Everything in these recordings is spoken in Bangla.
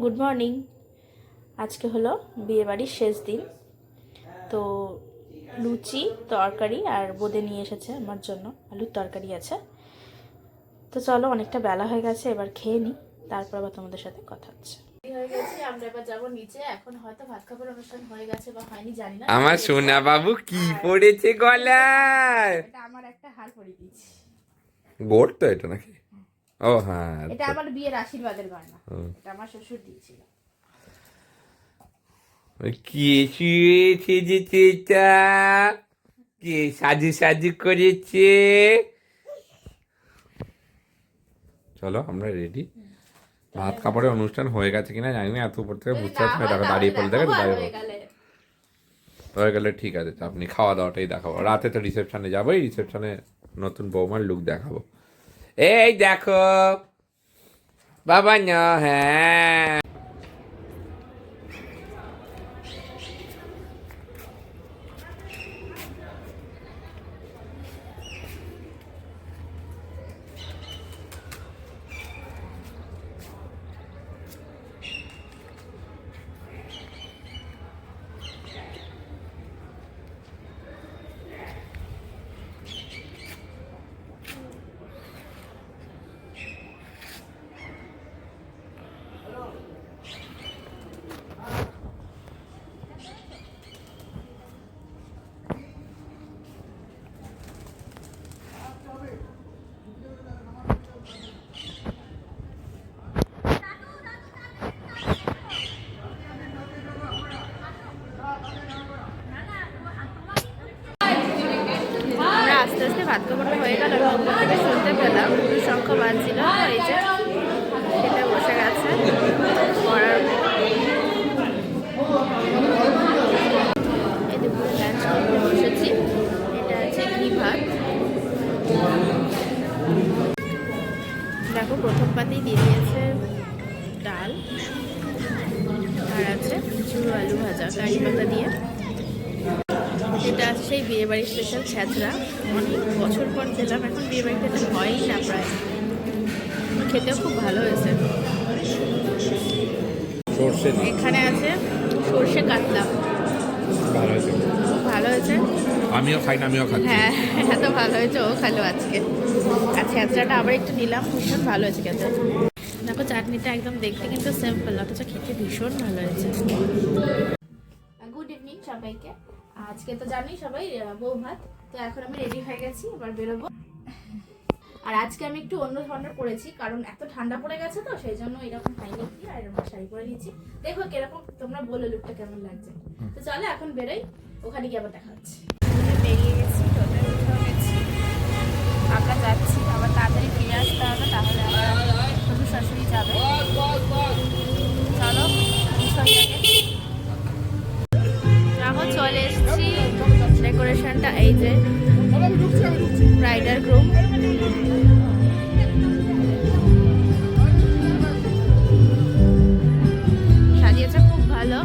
Good morning. আজকে হলো বিয়েবাড়ির শেষ দিন, তো লুচি তরকারি আর বোঁদে নিয়ে এসেছে আমার জন্য, আলুর তরকারি আছে। তো চলো, অনেকটা বেলা হয়ে গেছে, এবার খেয়ে নিই, তারপর আবার তোমাদের সাথে কথা হচ্ছে। হয়ে গেছে, আমরা এবার যাবো নিচে। এখন হয়তো ভাত খাবার অনুষ্ঠান হয়ে গেছে বা হয়নি জানি না। আমার সোনা বাবু কি পড়েছে গলায়? এটা আমার একটা হার পরিয়ে দিয়েছি। গোট তো এটা নাকি? ও হ্যাঁ, এটা আমার বিয়ের আশীর্বাদের গয়না, এটা আমার শ্বশুর দিয়েছিল। কি সেজেছে এটা? কে সাজু সাজু করেছে? চলো আমরা রেডি। ভাত কাপড়ের অনুষ্ঠান হয়ে গেছে কিনা জানি না, এত উপর থেকে বুঝতে পারছি না। দেখো দাঁড়িয়ে পড়ে, দেখো দাঁড়িয়ে হয়ে গেলে ঠিক আছে, তো আপনি খাওয়া দাওয়াটাই দেখাবো। রাতে তো রিসেপশনে যাবো, এই রিসেপশনে নতুন বৌমার লুক দেখাবো। এই দেখো বাবা না, হ্যাঁ আস্তে আস্তে ভাত খাবারটা হয়ে গেল, উপর থেকে শুনতে পেলাম শঙ্খ বাজছিল। এই যে খেতে বসে গেছে পড়ার এই যে পুরো লাঞ্চ করতে বসেছি। এটা আছে ঘি ভাত, দেখো প্রথম পাতেই দিয়ে দিয়েছে ডাল, আর আছে ঝুড়ো আলু ভাজা কারি পাতা দিয়ে। এটা আছে সেই বিয়েবাড়ির স্পেশাল ছ্যাঁচড়া, অনেক বছর পর খেলাম, এখন বিয়েবাড়িতে এটা হয়ই না প্রায়। খেতেও খুব ভালো হয়েছে। এখানে আছে সর্ষে কাতলা, খুব ভালো হয়েছে। আমিও খাই না, আমিও খাই। হ্যাঁ, এত ভালো হয়েছে, ও খালো আজকে। আর ছ্যাঁচড়াটা আবার একটু নিলাম, ভীষণ ভালো হয়েছে খেতে। দেখো চাটনিটা একদম দেখতে কিন্তু সিম্পল, অথচ খেতে ভীষণ ভালো হয়েছে। গুড ইভিনিং সবাইকে। আজকে তো জানি সবাই বউ ভাত, তো এখন আমি রেডি হয়ে গেছি, এবার বেরোবো। আর আজকে আমি একটু অন্য ধরনের পরেছি, কারণ এত ঠান্ডা পড়ে গেছে, তো সেই জন্য এরকম হাই নেক দিয়ে আর এরকম শাড়ি পরে নিয়েছি। দেখো কিরকম, তোমরা বলো লুকটা কেমন লাগছে। তো চলো এখন বেরোই, ওখানে গিয়ে আবার দেখা হচ্ছে। বেরিয়ে গেছি, টোটাল উঠে গেছি, আমরা যাচ্ছি। আবার তাড়াতাড়ি ফিরে আসতে হবে, তাহলে শুধু শাশুড়ি যাবে। চলো দেখো চলে এসেছি। ডেকোরেশনটা এই যে ব্রাইডাল গ্রুম, সাজিয়েছে খুব ভালো।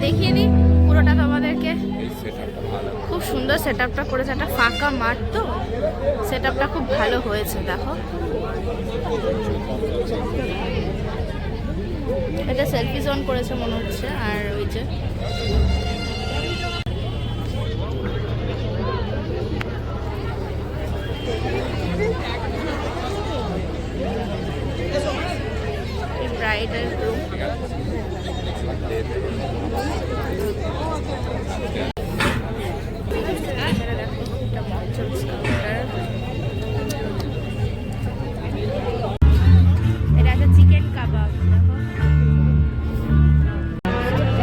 দেখিয়ে দিই পুরোটা তোমাদেরকে। খুব সুন্দর সেট আপটা করেছে, একটা ফাঁকা মাঠ, তো সেট আপটা খুব ভালো হয়েছে। দেখো এটা সেলফি জোন করেছে মনে হচ্ছে। আর ওই যে ব্রাইডাল গ্রুম,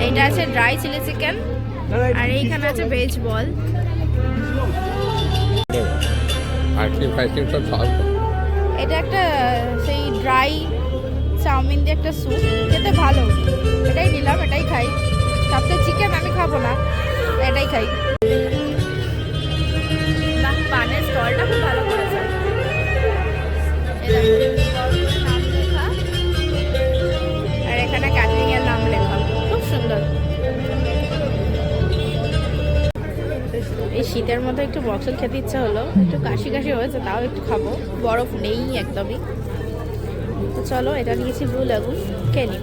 এটা আছে ড্রাই চিলি চিকেন, আর এইখানে আছে ভেজ বল। এটা একটা সেই ড্রাই চাউমিন দিয়ে একটা স্যুপ, খেতে ভালো। এটাই নিলাম, এটাই খাই। সবচেয়ে চিকেন আমি খাবো না, এটাই খাই। পানের স্টলটা খুব ভালো করেছে। আর এখানে ক্যাটারিং এর নাম লেখা, খুব সুন্দর। শীতের মধ্যে একটু বক্সল খেতে ইচ্ছা হলো, একটু কাশি কাশি হয়েছে, তাও একটু খাবো, বরফ নেই একদমই। তো চলো, এটা নিয়েছি ব্লু লেগুন, খেয়ে নিই।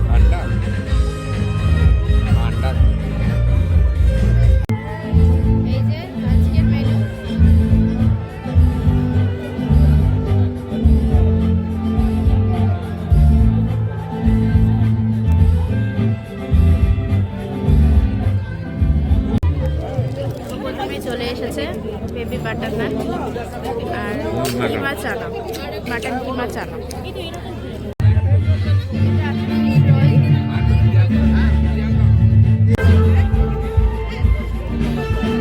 ঠান্ডা ঠান্ডা। এই যে আজকের মেনু, প্রথমে চলে এসেছে বেবি বাটার নান আর কিমা চানা, মাটন কিমা চানা।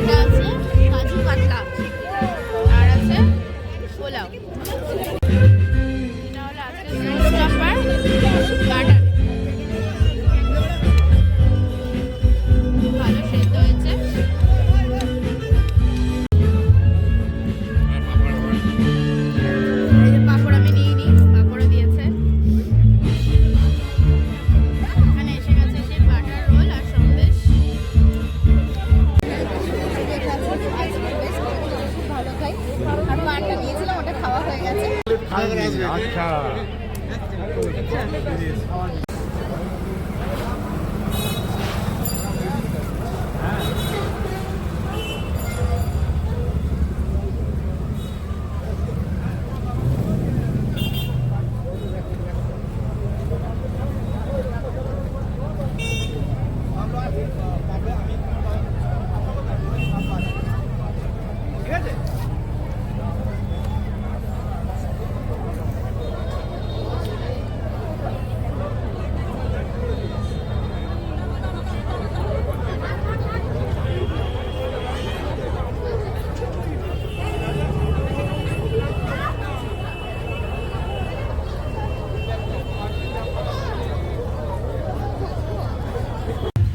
এটা আছে কাজু কাতলা আর আছে পোলাও। এটা হলো আজকে স্টাফার বাটার, ভালো সেদ্ধ হয়েছে। এই যে পাঁপড় আমি নিয়ে নিই, পাঁপড়ও দিয়েছে। এখানে এসে গেছে সেই বাটার রোল আর সন্দেশ। ভালো খাই, আর পানটা নিয়েছিলাম, ওটা খাওয়া হয়ে গেছে। আচ্ছা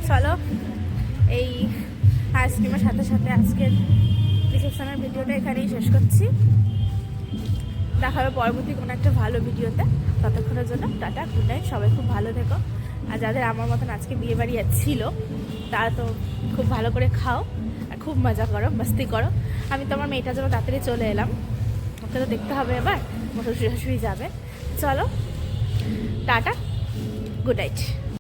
চলো, এই আইসক্রিমের সাথে সাথে আজকের রিসেপশনের ভিডিওটা এখানেই শেষ করছি। দেখা হবে পরবর্তী কোনো একটা ভালো ভিডিওতে। ততক্ষণের জন্য টাটা, গুড নাইট, সবাই খুব ভালো থেকো। আর যাদের আমার মতন আজকে বিয়ে বাড়ি ছিল তারা তো খুব ভালো করে খাও আর খুব মজা করো, মস্তি করো। আমি তো আমার মেয়েটার জন্য তাড়াতাড়ি চলে এলাম, ওকে তো দেখতে হবে এবার, শ্বশুর শাশুড়ি যাবে। চলো টাটা, গুড নাইট।